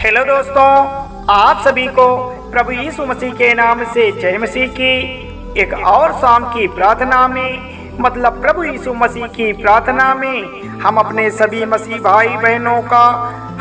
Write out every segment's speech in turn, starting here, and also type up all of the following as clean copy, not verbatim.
Hello दोस्तों, आप सभी को प्रभु यीशु मसीह के नाम से जय मसीह की एक और शाम की प्रार्थना में, मतलब प्रभु यीशु मसीह की प्रार्थना में हम अपने सभी मसीह भाई बहनों का,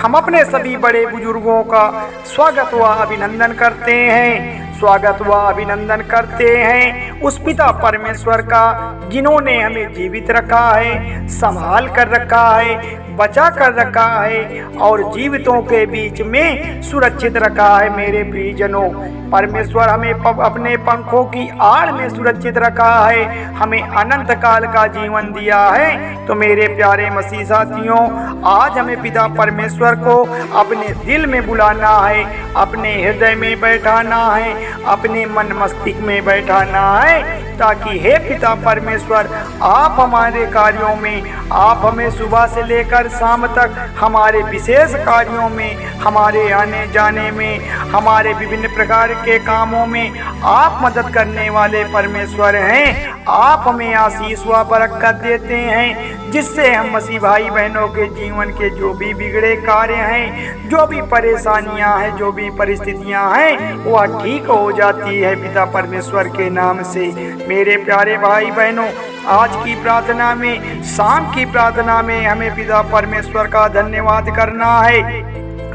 हम अपने सभी बड़े बुजुर्गों का स्वागत व अभिनंदन करते हैं। स्वागत व अभिनंदन करते हैं उस पिता परमेश्वर का जिन्होंने हमें जीवित रखा है, संभाल कर रखा है, बचा कर रखा है और जीवितों के बीच में सुरक्षित रखा है। मेरे प्रियजनों, परमेश्वर हमें अपने पंखों की आड़ में सुरक्षित रखा है, हमें अनंत काल का जीवन दिया है। तो मेरे प्यारे मसीह साथियों, आज हमें पिता परमेश्वर को अपने दिल में बुलाना है, अपने हृदय में बैठाना है, अपने मन मस्तिष्क में बैठाना है, ताकि हे पिता परमेश्वर आप हमारे कार्यों में, आप हमें सुबह से लेकर शाम तक हमारे विशेष कार्यों में, हमारे आने जाने में, हमारे विभिन्न प्रकार के कामों में आप मदद करने वाले परमेश्वर हैं। आप हमें आशीष व बरकत देते हैं, जिससे हम मसीह भाई बहनों के जीवन के जो भी बिगड़े कार्य हैं, जो भी परेशानियां हैं, जो भी परिस्थितियां हैं, वह ठीक हो जाती है पिता परमेश्वर के नाम से। मेरे प्यारे भाई बहनों, आज की प्रार्थना में, शाम की प्रार्थना में हमें पिता परमेश्वर का धन्यवाद करना है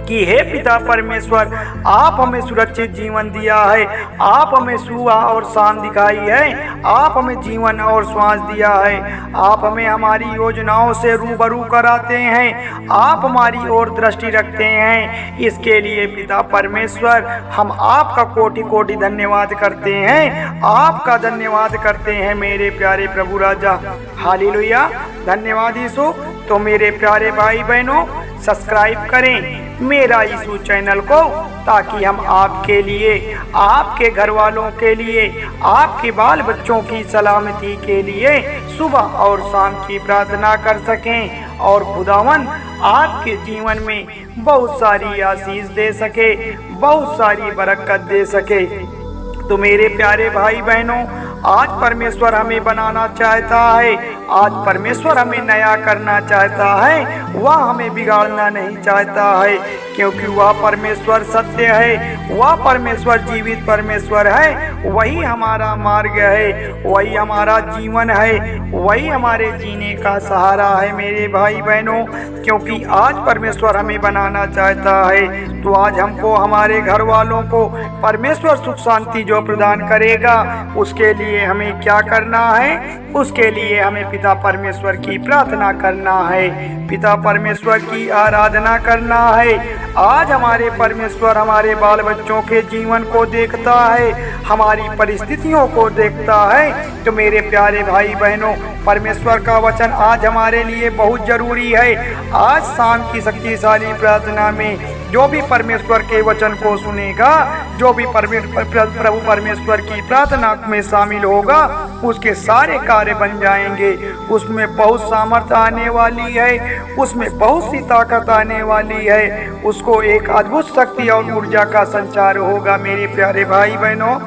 कि हे पिता परमेश्वर आप हमें सुरक्षित जीवन दिया है, आप हमें सुबह और शाम दिखाई है, आप हमें जीवन और श्वास दिया है, आप हमें हमारी योजनाओं से रूबरू कराते हैं, आप हमारी ओर दृष्टि रखते हैं। इसके लिए पिता परमेश्वर हम आपका कोटि कोटि धन्यवाद करते हैं, आपका धन्यवाद करते हैं मेरे प्यारे प्रभु राजा। हालेलुया, धन्यवाद यीशु। तो मेरे प्यारे भाई बहनों, सब्सक्राइब करें मेरा यीशु चैनल को, ताकि हम आपके लिए, आपके घर वालों के लिए, आपके बाल बच्चों की सलामती के लिए सुबह और शाम की प्रार्थना कर सकें और खुदावन आपके जीवन में बहुत सारी आशीष दे सके, बहुत सारी बरकत दे सके। तो मेरे प्यारे भाई बहनों, आज परमेश्वर हमें बनाना चाहता है, आज परमेश्वर हमें नया करना चाहता है, वह हमें बिगाड़ना नहीं चाहता है, क्योंकि वह परमेश्वर सत्य है, वह परमेश्वर जीवित परमेश्वर है, वही हमारा मार्ग है, वही हमारा जीवन है, वही हमारे जीने का सहारा है मेरे भाई बहनों। क्योंकि आज परमेश्वर हमें बनाना चाहता है, तो आज हमको, हमारे घर वालों को परमेश्वर सुख शांति जो प्रदान करेगा, उसके लिए हमें क्या करना है? उसके लिए हमें पिता परमेश्वर की प्रार्थना करना है, पिता परमेश्वर की आराधना करना है। आज हमारे परमेश्वर हमारे बाल बच्चों के जीवन को देखता है, हमारी परिस्थितियों को देखता है। तो मेरे प्यारे भाई बहनों, परमेश्वर का वचन आज हमारे लिए बहुत जरूरी है। आज शाम की शक्तिशाली प्रार्थना में जो भी परमेश्वर के वचन को सुनेगा, जो भी प्रभु परमेश्वर की प्रार्थना में शामिल होगा, उसके सारे कार्य बन जाएंगे। उसमें बहुत सामर्थ्य आने वाली है, उसमें बहुत सी ताकत आने वाली है, उसको एक अद्भुत शक्ति और ऊर्जा का संचार होगा। मेरे प्यारे भाई बहनों,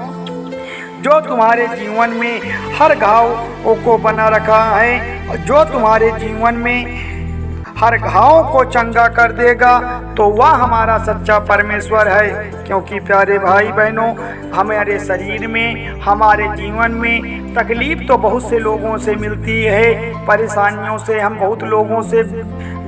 जो तुम्हारे जीवन में हर घाव को बना रखा है, जो तुम्हारे जीवन में हर घाव को चंगा कर देगा, तो वह हमारा सच्चा परमेश्वर है। क्योंकि प्यारे भाई बहनों, हमारे शरीर में, हमारे जीवन में तकलीफ तो बहुत से लोगों से मिलती है, परेशानियों से हम बहुत लोगों से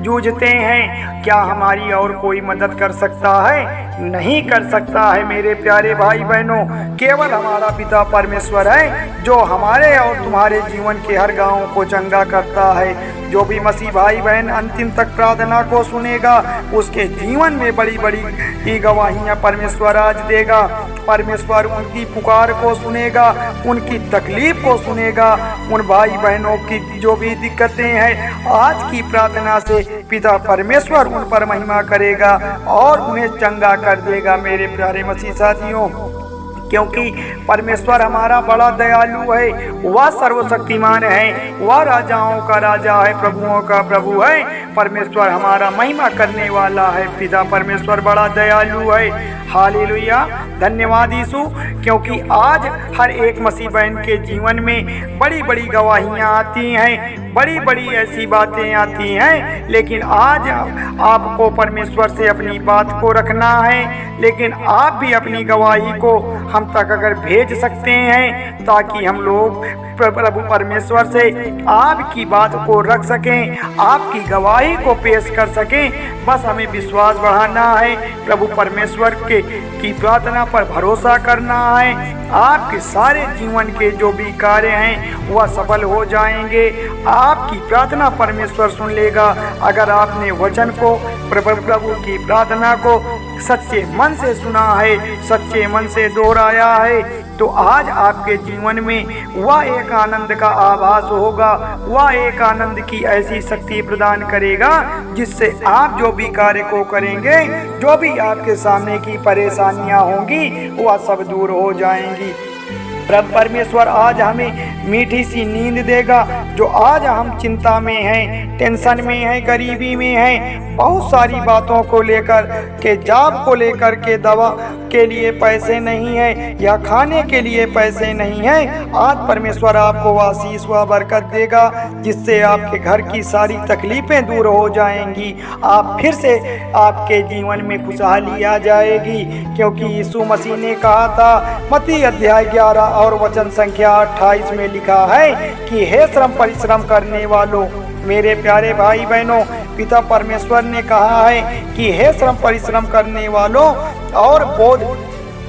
जूझते हैं। क्या हमारी और कोई मदद कर सकता है? नहीं कर सकता है मेरे प्यारे भाई बहनों। केवल हमारा पिता परमेश्वर है जो हमारे और तुम्हारे जीवन के हर गाँव को चंगा करता है। जो भी मसीह भाई बहन अंतिम तक प्रार्थना को सुनेगा, उसके जीवन में बड़ी बड़ी गवाहियाँ परमेश्वर आज देगा। परमेश्वर उनकी पुकार को सुनेगा, उनकी तकलीफ को सुनेगा, उन भाई बहनों की जो भी दिक्कतें हैं, आज की प्रार्थना से पिता परमेश्वर उन पर महिमा करेगा और उन्हें चंगा कर देगा। मेरे प्यारे मसीह साथियों, क्योंकि परमेश्वर हमारा बड़ा दयालु है, वह सर्वशक्तिमान है, वह राजाओं का राजा है, प्रभुओं का प्रभु है। परमेश्वर हमारा महिमा करने वाला है। पिता परमेश्वर बड़ा दयालु है। हालेलुया, धन्यवाद यीशु, क्योंकि आज हर एक मसीह बहन के जीवन में बड़ी बड़ी गवाहियाँ आती हैं, बड़ी बड़ी ऐसी बातें आती हैं, लेकिन आज आपको परमेश्वर से अपनी बात को रखना है। लेकिन आप भी अपनी गवाही को हम तक अगर भेज सकते हैं, ताकि हम लोग प्रभु परमेश्वर से आपकी बात को रख सकें, आपकी गवाही को पेश कर सकें। बस हमें विश्वास बढ़ाना है, प्रभु परमेश्वर की प्रार्थना पर भरोसा करना है। आपके सारे जीवन के जो भी कार्य हैं वह सफल हो जाएंगे। आपकी प्रार्थना परमेश्वर सुन लेगा। अगर आपने वचन को, प्रभु की प्रार्थना को सच्चे मन से सुना है, सच्चे मन से दोहराया है, तो आज आपके जीवन में वह एक आनंद का आभास होगा, वह एक आनंद की ऐसी शक्ति प्रदान करेगा जिससे आप जो भी कार्य को करेंगे, जो भी आपके सामने की परेशानियां होंगी, वह सब दूर हो जाएंगी। प्रभु परमेश्वर आज हमें मीठी सी नींद देगा। जो आज हम चिंता में हैं, टेंशन में हैं, गरीबी में हैं, बहुत सारी बातों को लेकर के, जॉब को लेकर के, दवा के लिए पैसे नहीं है या खाने के लिए पैसे नहीं है, आज परमेश्वर आपको आशीष व बरकत देगा, जिससे आपके घर की सारी तकलीफें दूर हो जाएंगी। आप फिर से आपके जीवन में खुशहाली आ जाएगी, क्योंकि यीशु मसीह ने कहा था, मत्ती अध्याय 11 और वचन संख्या 28 में लिखा है कि हे श्रम परिश्रम करने वालों, मेरे प्यारे भाई बहनों, पिता परमेश्वर ने कहा है कि हे श्रम परिश्रम करने वालों और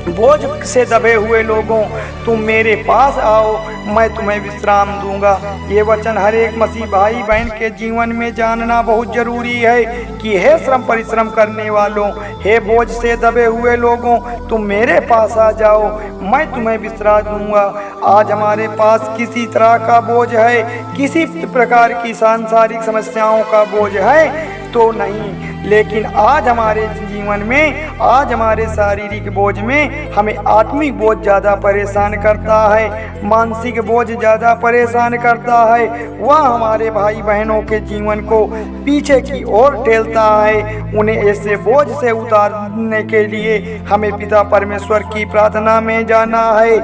बोझ से दबे हुए लोगों, तुम मेरे पास आओ, मैं तुम्हें विश्राम दूंगा। ये वचन हर एक मसीह भाई बहन के जीवन में जानना बहुत जरूरी है कि हे श्रम परिश्रम करने वालों, हे बोझ से दबे हुए लोगों, तुम मेरे पास आ जाओ, मैं तुम्हें विश्राम दूंगा। आज हमारे पास किसी तरह का बोझ है, किसी प्रकार की सांसारिक समस्याओं का बोझ है तो नहीं, लेकिन आज हमारे जीवन में, आज हमारे शारीरिक बोझ में हमें आत्मिक बोझ ज़्यादा परेशान करता है, मानसिक बोझ ज़्यादा परेशान करता है। वह हमारे भाई बहनों के जीवन को पीछे की ओर ठेलता है। उन्हें ऐसे बोझ से उतारने के लिए हमें पिता परमेश्वर की प्रार्थना में जाना है,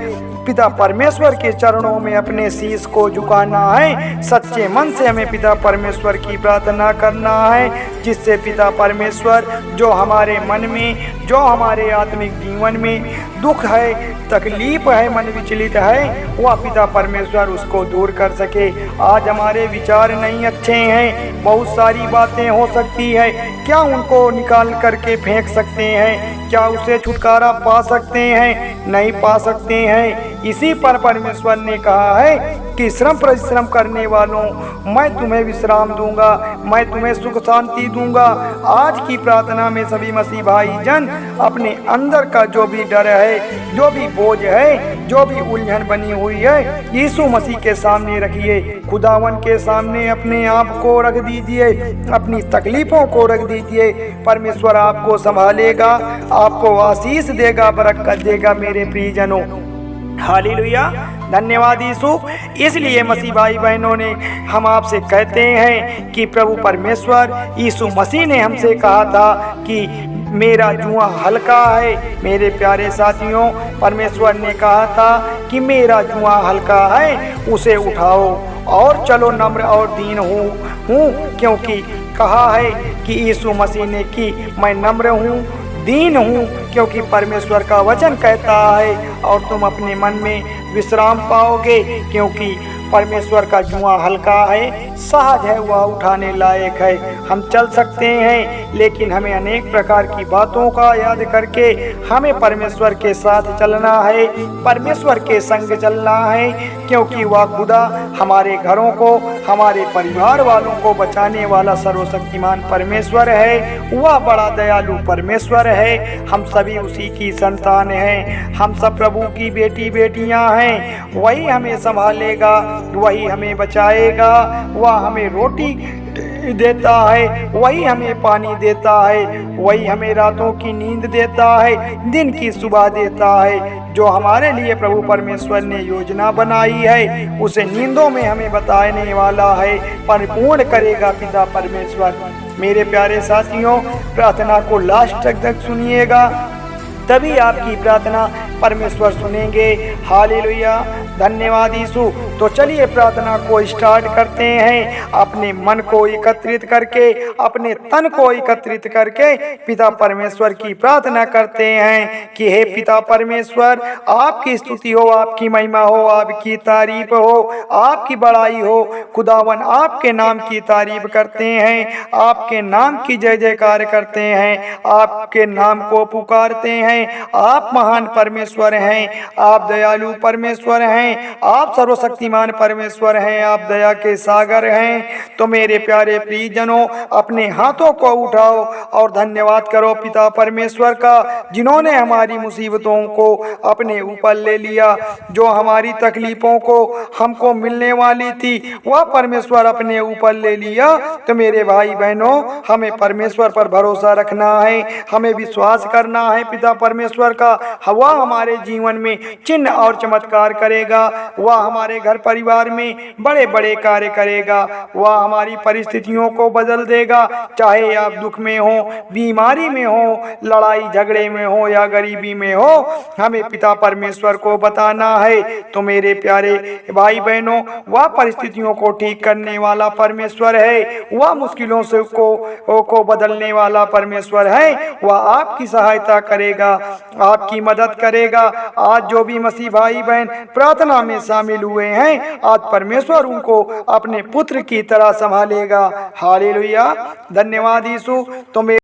पिता परमेश्वर के चरणों में अपने शीश को झुकाना है। सच्चे मन से हमें पिता परमेश्वर की प्रार्थना करना है, जिससे पिता परमेश्वर जो हमारे मन में, जो हमारे आत्मिक जीवन में दुख है, तकलीफ है, मन विचलित है, वह पिता परमेश्वर उसको दूर कर सके। आज हमारे विचार नहीं अच्छे हैं, बहुत सारी बातें हो सकती है, क्या उनको निकाल करके फेंक सकते हैं? क्या उसे छुटकारा पा सकते हैं? नहीं पा सकते हैं। इसी पर परमेश्वर ने कहा है कि श्रम परिश्रम करने वालों, मैं तुम्हें विश्राम दूंगा, मैं तुम्हें सुख शांति दूंगा। आज की प्रार्थना में सभी मसीह भाई जन अपने अंदर का जो भी डर है, जो भी बोझ है, जो भी उलझन बनी हुई है, यीशु मसीह के सामने रखिए, खुदावन के सामने अपने आप को रख दीजिए, अपनी तकलीफों को रख दीजिए। परमेश्वर आपको संभालेगा, आपको आशीष देगा, बरकत देगा मेरे प्रियजनों। हालेलुया, धन्यवाद यीशु। इसलिए मसीह भाई बहनों ने हम आपसे कहते हैं कि प्रभु परमेश्वर यीशु मसीह ने हमसे कहा था कि मेरा जुआ हल्का है। मेरे प्यारे साथियों, परमेश्वर ने कहा था कि मेरा जुआ हल्का है, उसे उठाओ और चलो नम्र और दीन हूँ, क्योंकि कहा है कि यीशु मसीह ने कि मैं नम्र हूँ, दीन हूँ, क्योंकि परमेश्वर का वचन कहता है और तुम अपने मन में विश्राम पाओगे, क्योंकि परमेश्वर का जुआ हल्का है, सहज है, वह उठाने लायक है। हम चल सकते हैं, लेकिन हमें अनेक प्रकार की बातों का याद करके हमें परमेश्वर के साथ चलना है, परमेश्वर के संग चलना है, क्योंकि वह खुदा हमारे घरों को, हमारे परिवार वालों को बचाने वाला सर्वशक्तिमान परमेश्वर है। वह बड़ा दयालु परमेश्वर है। हम सभी उसी की संतान हैं, हम सब प्रभु की बेटी बेटियां हैं। वही हमें संभालेगा, वही हमें बचाएगा, वह हमें रोटी देता है, वही हमें पानी देता है, वही हमें रातों की नींद देता है, दिन की सुबह देता है। जो हमारे लिए प्रभु परमेश्वर ने योजना बनाई है उसे नींदों में हमें बताने वाला है, परिपूर्ण करेगा पिता परमेश्वर। मेरे प्यारे साथियों, प्रार्थना को लास्ट तक सुनिएगा, तभी आपकी प्रार्थना परमेश्वर सुनेंगे। हालेलुया, धन्यवाद यीशु। तो चलिए प्रार्थना को स्टार्ट करते हैं। अपने मन को एकत्रित करके, अपने तन को एकत्रित करके पिता परमेश्वर की प्रार्थना करते हैं कि हे पिता परमेश्वर, आपकी स्तुति हो, आपकी महिमा हो, आपकी तारीफ हो, आपकी बड़ाई हो। खुदावन आपके नाम की तारीफ करते हैं, आपके नाम की जय जयकार करते हैं, आपके नाम को पुकारते हैं। आप महान परमेश्वर हैं, आप दयालु परमेश्वर हैं, आप सर्वशक्तिमान परमेश्वर हैं, आप दया के सागर हैं। तो मेरे प्यारे प्रियजनों, अपने हाथों को उठाओ और धन्यवाद करो पिता परमेश्वर का, जिन्होंने हमारी मुसीबतों को अपने ऊपर ले लिया। जो हमारी तकलीफों को हमको मिलने वाली थी वह परमेश्वर अपने ऊपर ले लिया। तो मेरे भाई बहनों, हमें परमेश्वर पर भरोसा रखना है, हमें विश्वास करना है पिता परमेश्वर का। वह हमारे जीवन में चिन्ह और चमत्कार करेगा, वह हमारे घर परिवार में बड़े बड़े कार्य करेगा, वह हमारी परिस्थितियों को बदल देगा। चाहे आप दुख में हो, बीमारी में हो, लड़ाई झगड़े में हो या गरीबी में हो, हमें पिता परमेश्वर को बताना है। तो मेरे प्यारे भाई बहनों, वह परिस्थितियों को ठीक करने वाला परमेश्वर है, वह मुश्किलों से को बदलने वाला परमेश्वर है। वह आपकी सहायता करेगा, आपकी मदद करेगा। आज जो भी मसीह भाई बहन प्रार्थना में शामिल हुए हैं, आज परमेश्वर उनको अपने पुत्र की तरह संभालेगा। हालेलुया, धन्यवाद यीशु। तो